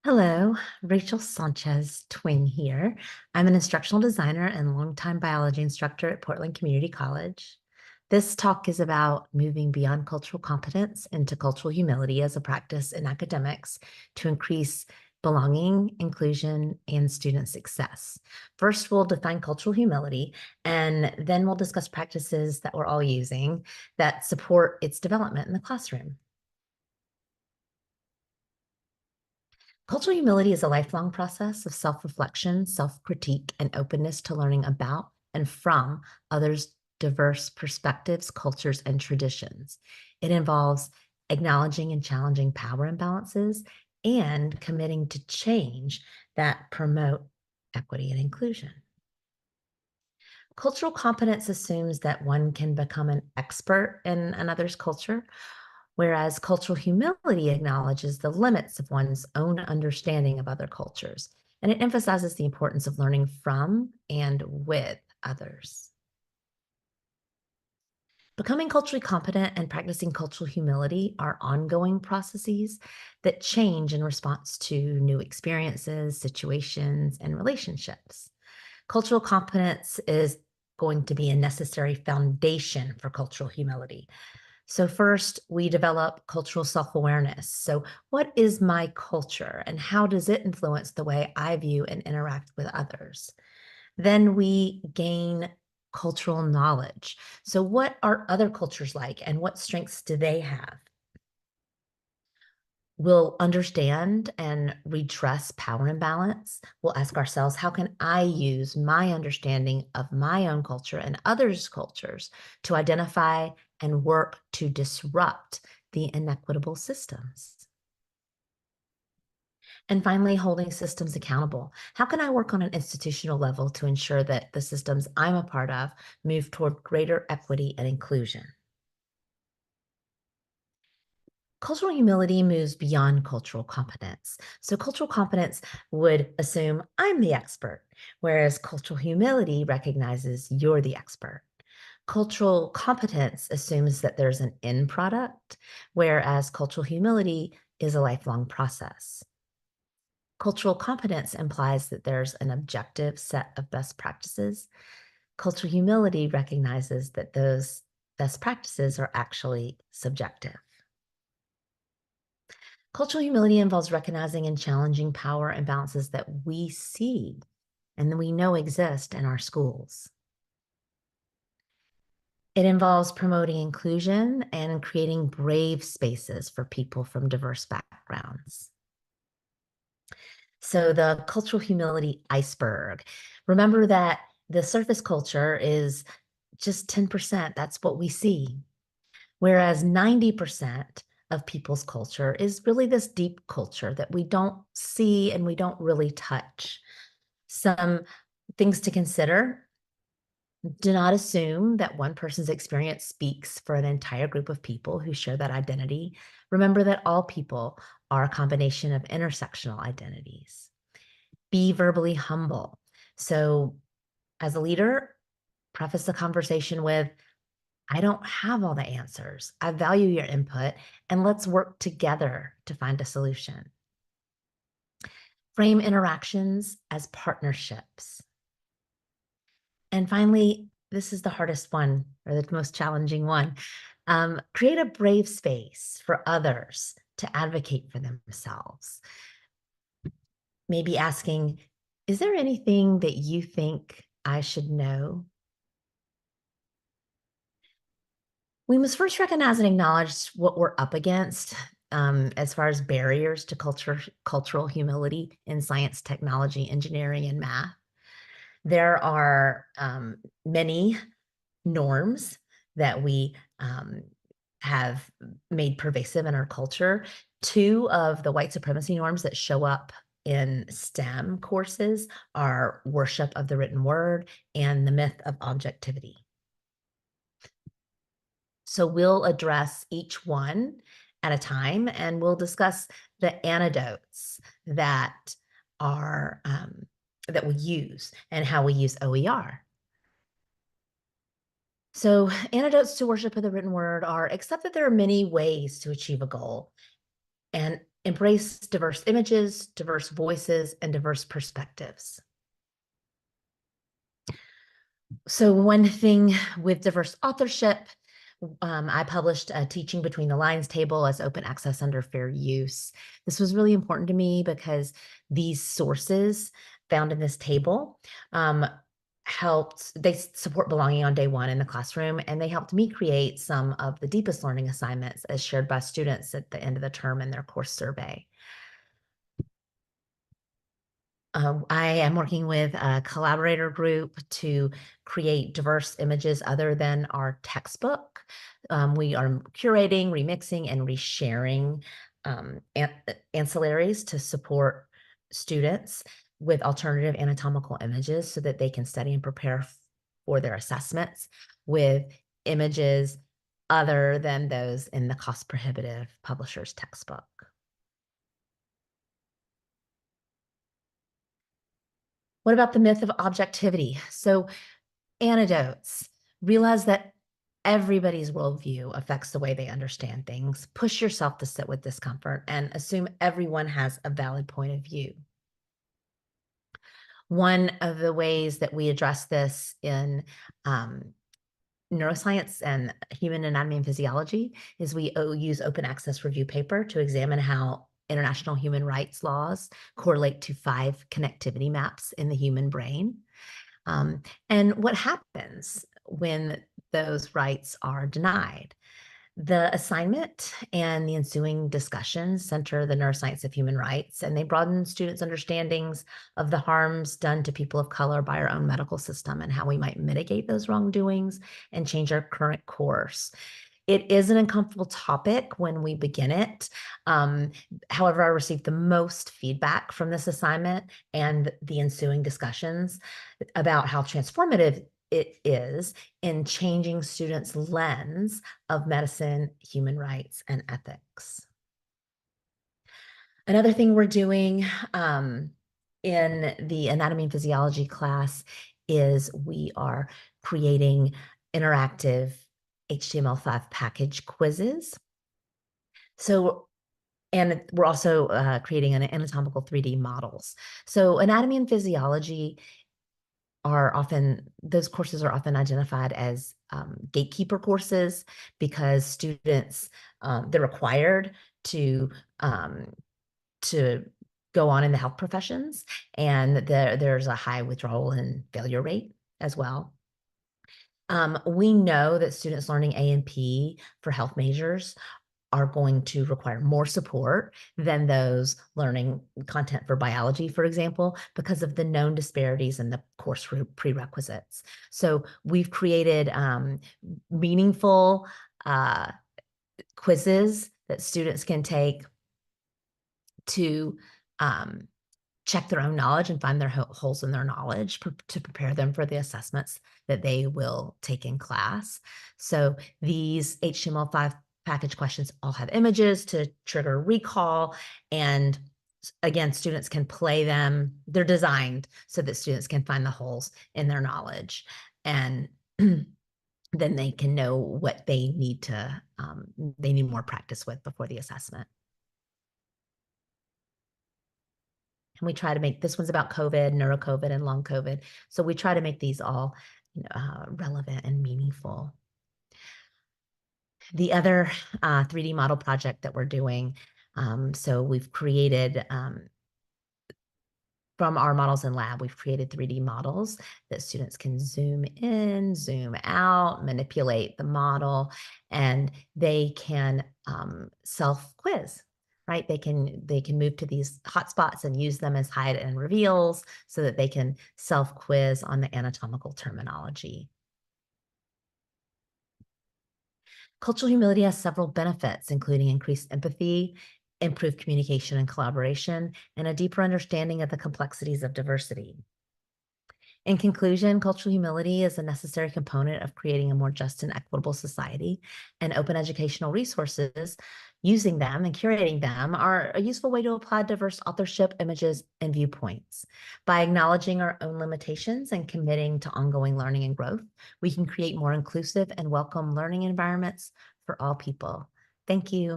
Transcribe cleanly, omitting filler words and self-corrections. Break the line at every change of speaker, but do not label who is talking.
Hello, Rachel Sanchez, Thwing here. I'm an instructional designer and longtime biology instructor at Portland Community College. This talk is about moving beyond cultural competence into cultural humility as a practice in academics to increase belonging, inclusion, and student success. First, we'll define cultural humility, and then we'll discuss practices that we're all using that support its development in the classroom. Cultural humility is a lifelong process of self-reflection, self-critique, and openness to learning about and from others' diverse perspectives, cultures, and traditions. It involves acknowledging and challenging power imbalances and committing to change that promote equity and inclusion. Cultural competence assumes that one can become an expert in another's culture, whereas cultural humility acknowledges the limits of one's own understanding of other cultures, and it emphasizes the importance of learning from and with others. Becoming culturally competent and practicing cultural humility are ongoing processes that change in response to new experiences, situations, and relationships. Cultural competence is going to be a necessary foundation for cultural humility. So, first, we develop cultural self awareness. So, what is my culture and how does it influence the way I view and interact with others? Then we gain cultural knowledge. So, what are other cultures like and what strengths do they have? We'll understand and redress power imbalance. We'll ask ourselves, how can I use my understanding of my own culture and others' cultures to identify and work to disrupt the inequitable systems? And finally, holding systems accountable. How can I work on an institutional level to ensure that the systems I'm a part of move toward greater equity and inclusion? Cultural humility moves beyond cultural competence. So, cultural competence would assume I'm the expert, whereas cultural humility recognizes you're the expert. Cultural competence assumes that there's an end product, whereas cultural humility is a lifelong process. Cultural competence implies that there's an objective set of best practices. Cultural humility recognizes that those best practices are actually subjective. Cultural humility involves recognizing and challenging power imbalances that we see and that we know exist in our schools. It involves promoting inclusion and creating brave spaces for people from diverse backgrounds. So, the cultural humility iceberg. Remember that the surface culture is just 10%. That's what we see. Whereas 90% of people's culture is really this deep culture that we don't see and we don't really touch. Some things to consider: do not assume that one person's experience speaks for an entire group of people who share that identity. Remember that all people are a combination of intersectional identities. Be verbally humble. So, as a leader, preface the conversation with, I don't have all the answers. I value your input, and let's work together to find a solution. Frame interactions as partnerships. And finally, this is the hardest one or the most challenging one. Create a brave space for others to advocate for themselves. Maybe asking, is there anything that you think I should know? We must first recognize and acknowledge what we're up against as far as barriers to cultural humility in science, technology, engineering, and math. There are many norms that we have made pervasive in our culture. Two of the white supremacy norms that show up in STEM courses are worship of the written word and the myth of objectivity. So we'll address each one at a time, and we'll discuss the antidotes that are that we use and how we use OER. So antidotes to worship of the written word are: accept that there are many ways to achieve a goal, and Embrace diverse images, diverse voices, and diverse perspectives. So one thing with diverse authorship, I published a Teaching Between the Lines table as open access under fair use. This was really important to me because these sources found in this table they support belonging on day one in the classroom, and they helped me create some of the deepest learning assignments as shared by students at the end of the term in their course survey. I am working with a collaborator group to create diverse images other than our textbook. We are curating, remixing, and resharing ancillaries to support students with alternative anatomical images so that they can study and prepare for their assessments with images other than those in the cost prohibitive publisher's textbook. What about the myth of objectivity? So antidotes. Realize that everybody's worldview affects the way they understand things. Push yourself to sit with discomfort and assume everyone has a valid point of view. One of the ways that we address this in neuroscience and human anatomy and physiology is we use open access review paper to examine how international human rights laws correlate to 5 connectivity maps in the human brain. And what happens when those rights are denied? The assignment and the ensuing discussions center the neuroscience of human rights, and they broaden students' understandings of the harms done to people of color by our own medical system and how we might mitigate those wrongdoings and change our current course. It is an uncomfortable topic when we begin it. However, I received the most feedback from this assignment and the ensuing discussions about how transformative it is in changing students' lens of medicine, human rights, and ethics. Another thing we're doing in the anatomy and physiology class is we are creating interactive HTML5 package quizzes. So, and we're also creating an anatomical 3D models. So anatomy and physiology those courses are often identified as gatekeeper courses because students, they're required to go on in the health professions, and there's a high withdrawal and failure rate as well. We know that students learning A&P for health majors are going to require more support than those learning content for biology, for example, because of the known disparities in the course prerequisites. So we've created meaningful quizzes that students can take to check their own knowledge and find their holes in their knowledge to prepare them for the assessments that they will take in class. So these HTML5 package questions all have images to trigger recall. And again, students can play them. They're designed so that students can find the holes in their knowledge. And then they can know what they need more practice with before the assessment. And we try to make, this one's about COVID, neuro-COVID, and long COVID. So we try to make these all relevant and meaningful. The other 3D model project that we're doing, so we've created, from our models in lab, we've created 3D models that students can zoom in, zoom out, manipulate the model, and they can self-quiz, right? They can move to these hotspots and use them as hide and reveals so that they can self-quiz on the anatomical terminology. Cultural humility has several benefits, including increased empathy, improved communication and collaboration, and a deeper understanding of the complexities of diversity. In conclusion, cultural humility is a necessary component of creating a more just and equitable society, and open educational resources, using them and curating them, are a useful way to apply diverse authorship, images, and viewpoints. By acknowledging our own limitations and committing to ongoing learning and growth, we can create more inclusive and welcome learning environments for all people. Thank you.